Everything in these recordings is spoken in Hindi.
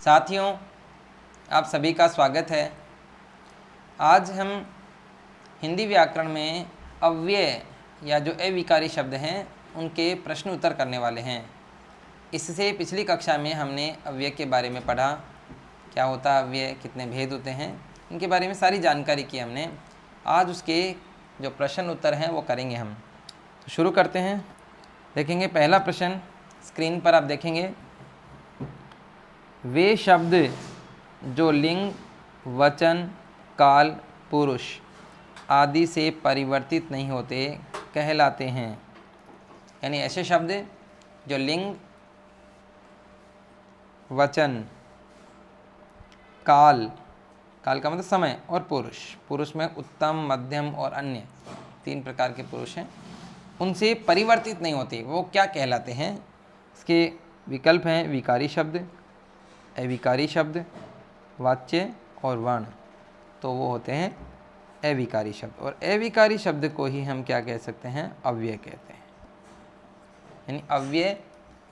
साथियों, आप सभी का स्वागत है। आज हम हिंदी व्याकरण में अव्यय या जो अविकारी शब्द हैं उनके प्रश्न उत्तर करने वाले हैं। इससे पिछली कक्षा में हमने अव्यय के बारे में पढ़ा, क्या होता है अव्यय, कितने भेद होते हैं, इनके बारे में सारी जानकारी की हमने। आज उसके जो प्रश्न उत्तर हैं वो करेंगे हम। तो शुरू करते हैं। देखेंगे पहला प्रश्न स्क्रीन पर आप देखेंगे, वे शब्द जो लिंग, वचन, काल, पुरुष आदि से परिवर्तित नहीं होते कहलाते हैं। यानी ऐसे शब्द जो लिंग, वचन, काल का मतलब समय, और पुरुष में उत्तम, मध्यम और अन्य 3 प्रकार के पुरुष हैं, उनसे परिवर्तित नहीं होते, वो क्या कहलाते हैं। इसके विकल्प हैं विकारी शब्द, अविकारी शब्द, वाच्य और वर्ण। तो वो होते हैं अविकारी शब्द, और अविकारी शब्द को ही हम क्या कह सकते हैं, अव्यय कहते हैं। यानी अव्यय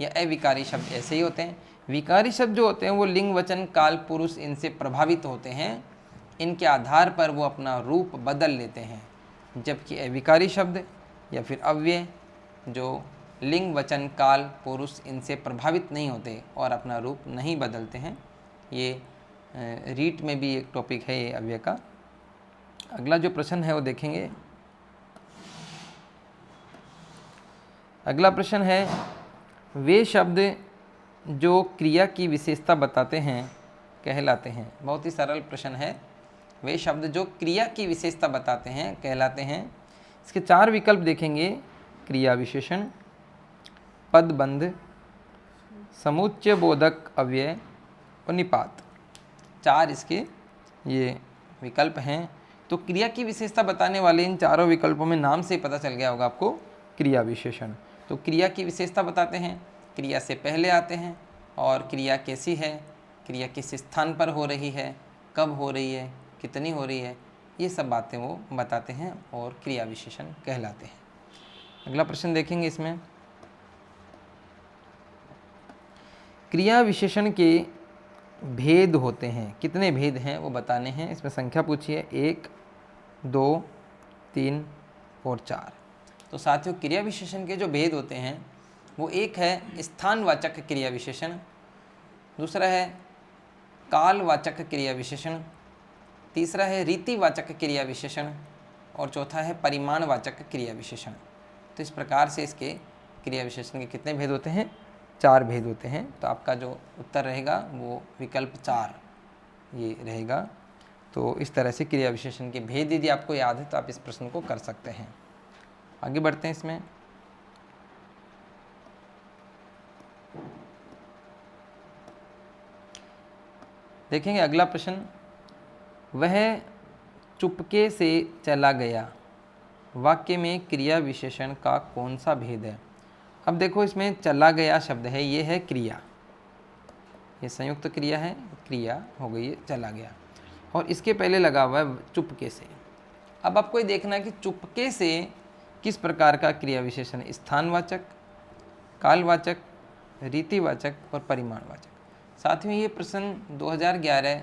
या अविकारी शब्द ऐसे ही होते हैं। विकारी शब्द जो होते हैं वो लिंग, वचन, काल, पुरुष इनसे प्रभावित होते हैं, इनके आधार पर वो अपना रूप बदल लेते हैं। जबकि अविकारी शब्द या फिर अव्यय जो लिंग, वचन, काल, पुरुष इनसे प्रभावित नहीं होते और अपना रूप नहीं बदलते हैं। ये रीट में भी एक टॉपिक है ये अव्यय का। अगला जो प्रश्न है वो देखेंगे। अगला प्रश्न है, वे शब्द जो क्रिया की विशेषता बताते हैं कहलाते हैं। बहुत ही सरल प्रश्न है। वे शब्द जो क्रिया की विशेषता बताते हैं कहलाते हैं। इसके 4 विकल्प देखेंगे, क्रिया विशेषण, पदबंध, समुच्चय बोधक अव्यय और निपात। 4 इसके ये विकल्प हैं। तो क्रिया की विशेषता बताने वाले इन चारों विकल्पों में नाम से पता चल गया होगा आपको, क्रिया विशेषण। तो क्रिया की विशेषता बताते हैं, क्रिया से पहले आते हैं, और क्रिया कैसी है, क्रिया किस स्थान पर हो रही है, कब हो रही है, कितनी हो रही है, ये सब बातें वो बताते हैं और क्रिया विशेषण कहलाते हैं। अगला प्रश्न देखेंगे। इसमें क्रिया विशेषण के भेद होते हैं, कितने भेद हैं वो बताने हैं। इसमें संख्या पूछी है, 1, 2, 3 और 4। तो साथियों, क्रिया विशेषण के जो भेद होते हैं वो एक है स्थानवाचक क्रिया विशेषण, दूसरा है कालवाचक क्रिया विशेषण, तीसरा है रीतिवाचक क्रिया विशेषण, और चौथा है परिमाणवाचक क्रिया विशेषण। तो इस प्रकार से इसके क्रिया विशेषण के कितने भेद होते हैं, 4 भेद होते हैं। तो आपका जो उत्तर रहेगा वो विकल्प 4 ये रहेगा। तो इस तरह से क्रिया विशेषण के भेद यदि आपको याद है तो आप इस प्रश्न को कर सकते हैं। आगे बढ़ते हैं। इसमें देखेंगे अगला प्रश्न, वह चुपके से चला गया, वाक्य में क्रिया विशेषण का कौन सा भेद है। अब देखो, इसमें चला गया शब्द है, ये है क्रिया, ये संयुक्त क्रिया है, क्रिया हो गई है चला गया, और इसके पहले लगा हुआ है चुपके से। अब आपको ये देखना है कि चुपके से किस प्रकार का क्रिया विशेषण है, स्थानवाचक, कालवाचक, रीतिवाचक और परिमाणवाचक। साथियों, ये प्रश्न 2011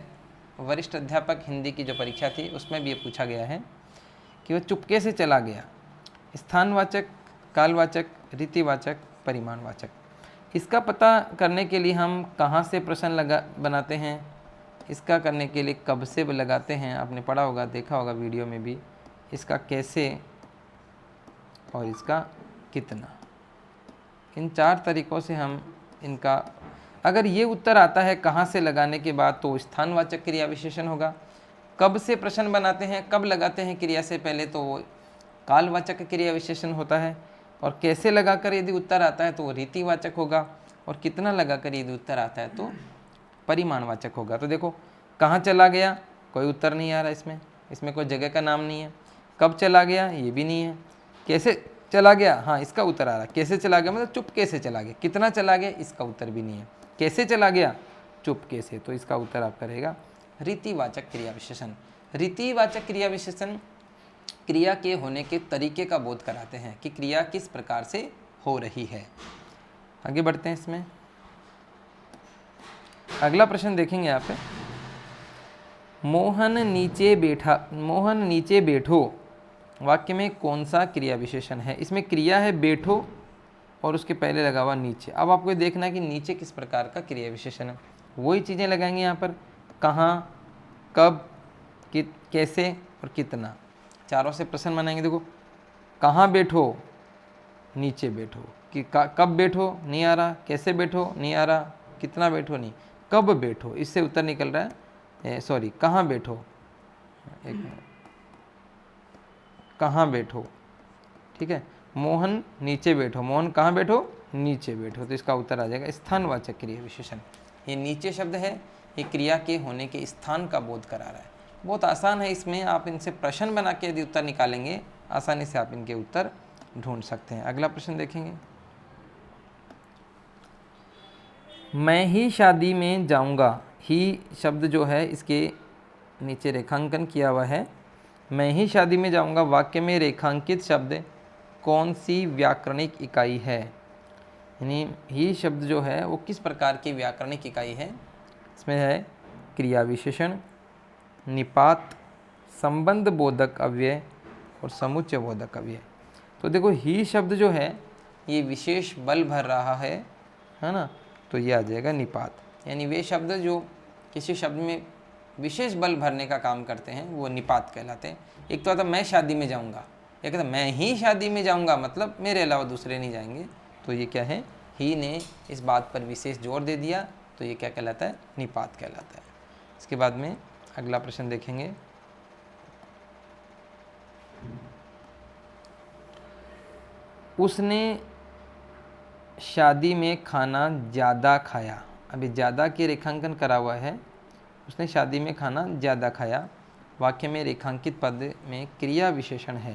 वरिष्ठ अध्यापक हिंदी की जो परीक्षा थी उसमें भी ये पूछा गया है कि वह चुपके से चला गया, स्थानवाचक, कालवाचक, रीतिवाचक, परिमाणवाचक। इसका पता करने के लिए हम कहाँ से प्रश्न बनाते हैं, इसका करने के लिए कब से लगाते हैं, आपने पढ़ा होगा, देखा होगा वीडियो में भी, इसका कैसे और इसका कितना। इन 4 तरीक़ों से हम इनका, अगर ये उत्तर आता है कहाँ से लगाने के बाद तो स्थानवाचक क्रिया विशेषण होगा। कब से प्रश्न बनाते हैं, कब लगाते हैं क्रिया से पहले, तो वो कालवाचक क्रिया विशेषण होता है। और कैसे लगाकर यदि उत्तर आता है तो वो रीतिवाचक होगा, और कितना लगाकर यदि उत्तर आता है तो परिमाणवाचक होगा। तो देखो, कहाँ चला गया, कोई उत्तर नहीं आ रहा इसमें कोई जगह का नाम नहीं है। कब चला गया, ये भी नहीं है। कैसे चला गया, हाँ इसका उत्तर आ रहा। कैसे चला गया मतलब चुपके से चला गया। कितना चला गया, इसका उत्तर भी नहीं है। कैसे चला गया, चुपके से, तो इसका उत्तर आपका रहेगा रीतिवाचक क्रिया विशेषण। रीतिवाचक क्रिया विशेषण क्रिया के होने के तरीके का बोध कराते हैं कि क्रिया किस प्रकार से हो रही है। आगे बढ़ते हैं। इसमें अगला प्रश्न देखेंगे यहाँ पे, मोहन नीचे बैठो वाक्य में कौन सा क्रिया विशेषण है। इसमें क्रिया है बैठो और उसके पहले लगा हुआ नीचे। अब आपको देखना है कि नीचे किस प्रकार का क्रिया विशेषण है, वही चीज़ें लगाएंगे यहाँ पर, कहाँ, कब, कैसे और कितना, चारों से प्रश्न बनाएंगे। देखो, कहाँ बैठो, नीचे बैठो, कि कब बैठो नहीं आ रहा, कैसे बैठो नहीं आ रहा, कितना बैठो नहीं, कब बैठो, इससे उत्तर निकल रहा है, सॉरी, कहाँ बैठो, एक मिनट, कहाँ बैठो, ठीक है। मोहन नीचे बैठो, मोहन कहाँ बैठो, नीचे बैठो, तो इसका उत्तर आ जाएगा स्थानवाचक क्रिया विशेषण। ये नीचे शब्द है, ये क्रिया के होने के स्थान का बोध करा रहा है। बहुत आसान है, इसमें आप इनसे प्रश्न बना के यदि उत्तर निकालेंगे, आसानी से आप इनके उत्तर ढूंढ सकते हैं। अगला प्रश्न देखेंगे, मैं ही शादी में जाऊंगा। ही शब्द जो है इसके नीचे रेखांकन किया हुआ है, मैं ही शादी में जाऊंगा वाक्य में रेखांकित शब्द कौन सी व्याकरणिक इकाई है। यानी ही शब्द जो है वो किस प्रकार की व्याकरणिक इकाई है। इसमें है क्रिया विशेषण, निपात, संबंध बोधक अव्यय और समुच्चय बोधक अव्यय। तो देखो, ही शब्द जो है ये विशेष बल भर रहा है ना, तो ये आ जाएगा निपात। यानी वे शब्द जो किसी शब्द में विशेष बल भरने का काम करते हैं वो निपात कहलाते हैं। एक तो आता मैं शादी में जाऊंगा, एक कहता मैं ही शादी में जाऊंगा, मतलब मेरे अलावा दूसरे नहीं जाएंगे, तो ये क्या है, ही ने इस बात पर विशेष जोर दे दिया, तो ये क्या कहलाता है, निपात कहलाता है। इसके बाद में अगला प्रश्न देखेंगे, उसने शादी में खाना ज़्यादा खाया। अभी ज़्यादा के रेखांकन करा हुआ है, उसने शादी में खाना ज़्यादा खाया वाक्य में रेखांकित पद में क्रिया विशेषण है।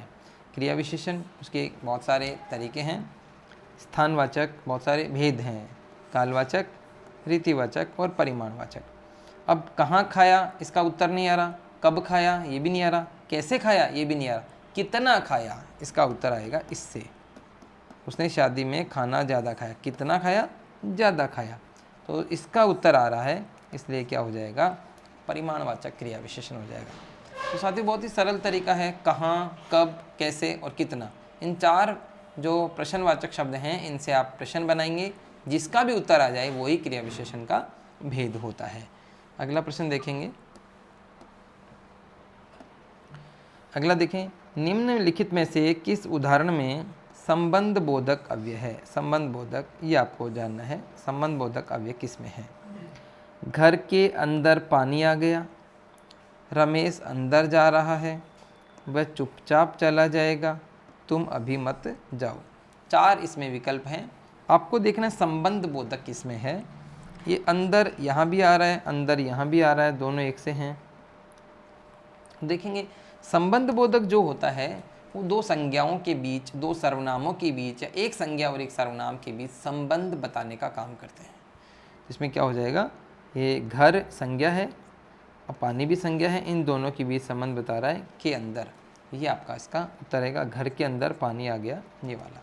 क्रिया विशेषण उसके बहुत सारे तरीके हैं, स्थानवाचक बहुत सारे भेद हैं, कालवाचक, रीतिवाचक और परिमाणवाचक। अब कहाँ खाया इसका उत्तर नहीं आ रहा, कब खाया ये भी नहीं आ रहा, कैसे खाया ये भी नहीं आ रहा, कितना खाया इसका उत्तर आएगा इससे। उसने शादी में खाना ज़्यादा खाया, कितना खाया, ज़्यादा खाया, तो इसका उत्तर आ रहा है, इसलिए क्या हो जाएगा, परिमाणवाचक क्रिया विशेषण हो जाएगा। तो साथियों बहुत ही सरल तरीका है, कहाँ, कब, कैसे और कितना, इन चार जो प्रश्नवाचक शब्द हैं इनसे आप प्रश्न बनाएंगे, जिसका भी उत्तर आ जाए वही क्रिया विशेषण का भेद होता है। अगला प्रश्न देखेंगे, अगला देखें, निम्नलिखित में से किस उदाहरण में संबंध बोधक अव्यय है। संबंध बोधक, ये आपको जानना है, संबंध बोधक अव्यय किस में है। घर के अंदर पानी आ गया, रमेश अंदर जा रहा है, वह चुपचाप चला जाएगा, तुम अभी मत जाओ। चार इसमें विकल्प हैं, आपको देखना संबंध बोधक किसमें है। ये अंदर यहाँ भी आ रहा है, अंदर यहाँ भी आ रहा है, दोनों एक से हैं। देखेंगे संबंध बोधक जो होता है वो दो संज्ञाओं के बीच, दो सर्वनामों के बीच या एक संज्ञा और एक सर्वनाम के बीच संबंध बताने का काम करते हैं। इसमें क्या हो जाएगा, ये घर संज्ञा है और पानी भी संज्ञा है, इन दोनों के बीच संबंध बता रहा है के अंदर, ये आपका इसका उत्तर रहेगा। घर के अंदर पानी आ गया, ये वाला।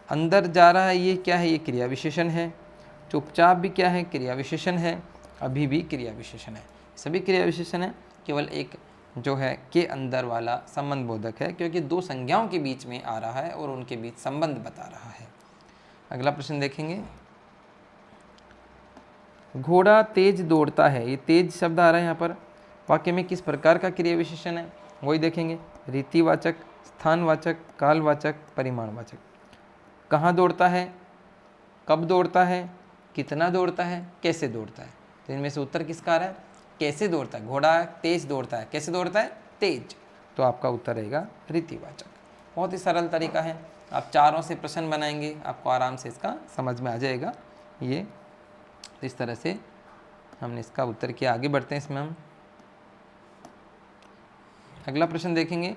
अंदर जा रहा है, ये क्या है, ये क्रिया विशेषण है। चुपचाप भी क्या है, क्रिया विशेषण है। अभी भी क्रिया विशेषण है, सभी क्रिया विशेषण है। केवल एक जो है के अंदर वाला संबंध बोधक है, क्योंकि दो संज्ञाओं के बीच में आ रहा है और उनके बीच संबंध बता रहा है। अगला प्रश्न देखेंगे, घोड़ा तेज दौड़ता है, ये तेज शब्द आ रहा है यहाँ पर, वाक्य में किस प्रकार का क्रिया विशेषण है वही देखेंगे। रीतिवाचक, स्थानवाचक, कालवाचक, परिमाणवाचक। कहाँ दौड़ता है, कब दौड़ता है, कितना दौड़ता है, कैसे दौड़ता है, तो इनमें से उत्तर किसका आ रहा है, कैसे दौड़ता है। घोड़ा तेज दौड़ता है, कैसे दौड़ता है, तेज, तो आपका उत्तर रहेगा रीतिवाचक। बहुत ही सरल तरीका है, आप चारों से प्रश्न बनाएंगे, आपको आराम से इसका समझ में आ जाएगा। ये इस तरह से हमने इसका उत्तर किया। आगे बढ़ते हैं इसमें हम। अगला प्रश्न देखेंगे,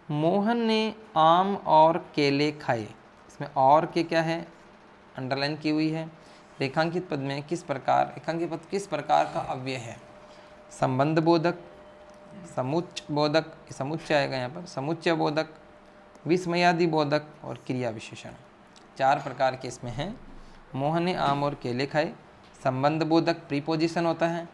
मोहन ने आम और केले खाए। इसमें और के क्या है, अंडरलाइन की हुई है। रेखांकित पद में किस प्रकार, रेखांकित पद किस प्रकार का अव्यय है। संबंध बोधक, समुच्चय बोधक, समुच्चय आएगा यहाँ पर, समुच्चय बोधक, विस्मयादि बोधक और क्रिया विशेषण। चार प्रकार के इसमें हैं। मोहन ने आम और केले खाए, संबंध बोधक प्रीपोजिशन होता है,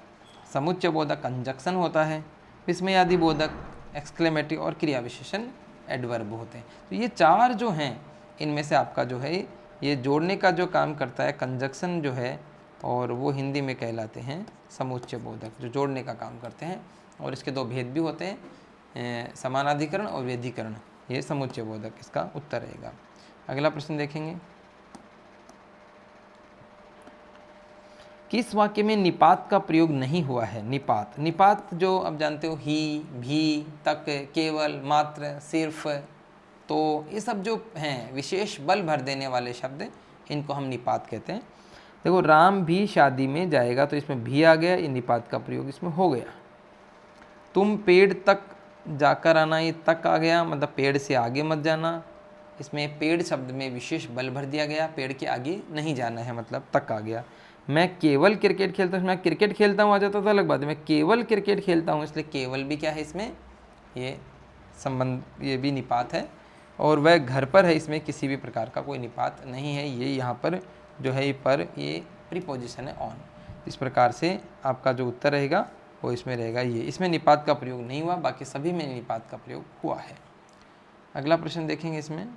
समुच्चय बोधक कंजक्शन होता है, विस्मयादि बोधक एक्सक्लेमेटरी और क्रिया विशेषण एडवर्ब होते हैं। तो ये चार जो हैं इनमें से आपका जो है ये जोड़ने का जो काम करता है कंजक्शन जो है, और वो हिंदी में कहलाते हैं समुच्चय बोधक, जो जोड़ने का काम करते हैं। और इसके दो भेद भी होते हैं, समानाधिकरण और व्यधिकरण। ये समुच्चय बोधक इसका उत्तर रहेगा। अगला प्रश्न देखेंगे, किस वाक्य में निपात का प्रयोग नहीं हुआ है? निपात जो आप जानते हो, ही, भी, तक, केवल, मात्र, सिर्फ, तो ये सब जो हैं विशेष बल भर देने वाले शब्द, इनको हम निपात कहते हैं। देखो, राम भी शादी में जाएगा, तो इसमें भी आ गया, ये निपात का प्रयोग इसमें हो गया। तुम पेड़ तक जाकर आना, ये तक आ गया, मतलब पेड़ से आगे मत जाना। इसमें पेड़ शब्द में विशेष बल भर दिया गया, पेड़ के आगे नहीं जाना है, मतलब तक आ गया। मैं केवल क्रिकेट खेलता हूँ, मैं क्रिकेट खेलता हूँ आ जाता तो अलग बात है, मैं केवल क्रिकेट खेलता हूँ, इसलिए केवल भी क्या है इसमें, ये संबंध, ये भी निपात है। और वह घर पर है, इसमें किसी भी प्रकार का कोई निपात नहीं है, ये यहाँ पर जो है ये प्रीपोजिशन है ऑन। इस प्रकार से आपका जो उत्तर रहेगा वो इसमें रहेगा ये, इसमें निपात का प्रयोग नहीं हुआ, बाकी सभी में निपात का प्रयोग हुआ है। अगला प्रश्न देखेंगे, इसमें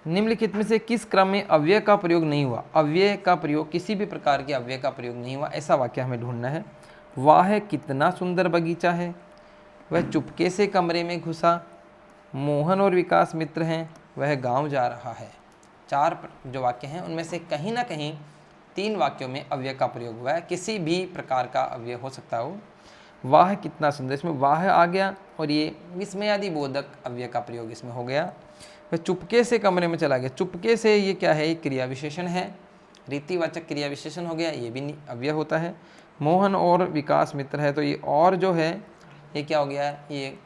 निम्नलिखित में से किस क्रम में अव्यय का प्रयोग नहीं हुआ? अव्यय का प्रयोग, किसी भी प्रकार के अव्यय का प्रयोग नहीं हुआ, ऐसा वाक्य हमें ढूंढना है। वह कितना सुंदर बगीचा है, वह चुपके से कमरे में घुसा, मोहन और विकास मित्र हैं, वह गांव जा रहा है। चार जो वाक्य हैं उनमें से कहीं ना कहीं तीन वाक्यों में अव्यय का प्रयोग हुआ है, किसी भी प्रकार का अव्यय हो सकता हो। वाह कितना सुंदर, इसमें वाह आ गया, और ये विस्मयादि बोधक अव्यय का प्रयोग इसमें हो गया। वह चुपके से कमरे में चला गया, चुपके से ये क्या है, क्रिया विशेषण है, रीतिवाचक क्रिया विशेषण हो गया, ये भी अव्यय होता है। मोहन और विकास मित्र है, तो ये और जो है ये क्या हो गया, ये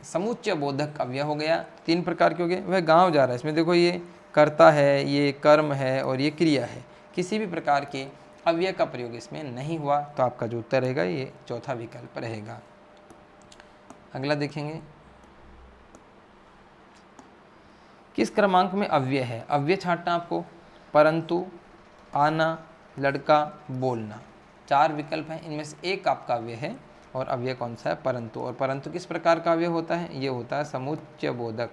समुच्चय बोधक अव्यय हो गया। तीन प्रकार के हो गए। वह गांव जा रहा है, इसमें देखो ये कर्ता है, ये कर्म है और ये क्रिया है, किसी भी प्रकार के अव्यय का प्रयोग इसमें नहीं हुआ, तो आपका जो उत्तर रहेगा ये चौथा विकल्प रहेगा। अगला देखेंगे, किस क्रमांक में अव्यय है? अव्यय छांटना आपको, परंतु, आना, लड़का, बोलना, चार विकल्प हैं, इनमें से एक आपका अव्यय है, और अव्यय कौन सा है? परंतु। और परंतु किस प्रकार का अव्यय होता है? ये होता है समुच्चय बोधक।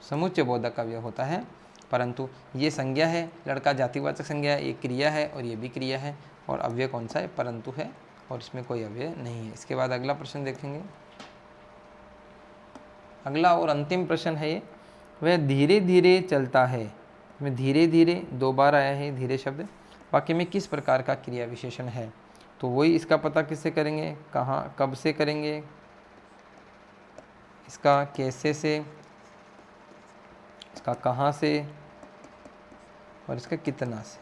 समुच्चय बोधक अव्यय होता है परंतु। ये संज्ञा है, लड़का जातिवाचक संज्ञा है, ये क्रिया है और ये भी क्रिया है, और अव्यय कौन सा है? परंतु है, और इसमें कोई अव्यय नहीं है। इसके बाद अगला प्रश्न देखेंगे, अगला और अंतिम प्रश्न है ये, वह धीरे धीरे चलता है, में धीरे धीरे दो बार आया है धीरे शब्द, वाक्य में किस प्रकार का क्रिया विशेषण है? तो वही इसका पता किससे करेंगे, कहाँ कब से करेंगे, इसका कैसे से, इसका कहाँ से, और इसका कितना से।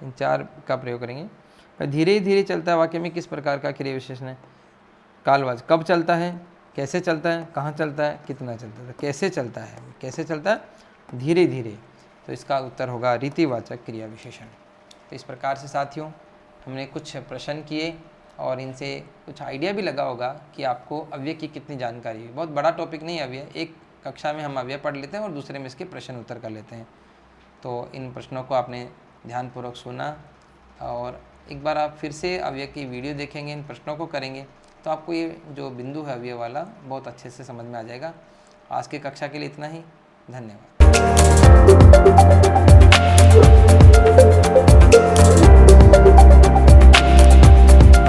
इन चार का प्रयोग करेंगे। धीरे धीरे चलता है, वाक्य में किस प्रकार का क्रिया विशेषण है? कालवाचक। कब चलता है, कैसे चलता है, कहाँ चलता है, कितना चलता है। कैसे चलता है, कैसे चलता है? धीरे धीरे, तो इसका उत्तर होगा रीतिवाचक क्रिया विशेषण। तो इस प्रकार से साथियों हमने कुछ प्रश्न किए और इनसे कुछ आइडिया भी लगा होगा कि आपको अव्यय की कितनी जानकारी है। बहुत बड़ा टॉपिक नहीं है अव्यय, एक कक्षा में हम अव्यय पढ़ लेते हैं और दूसरे में इसके प्रश्न उत्तर कर लेते हैं। तो इन प्रश्नों को आपने ध्यानपूर्वक सुना, और एक बार आप फिर से अव्यय की वीडियो देखेंगे, इन प्रश्नों को करेंगे, तो आपको ये जो बिंदु है अव्यय वाला बहुत अच्छे से समझ में आ जाएगा। आज की कक्षा के लिए इतना ही, धन्यवाद।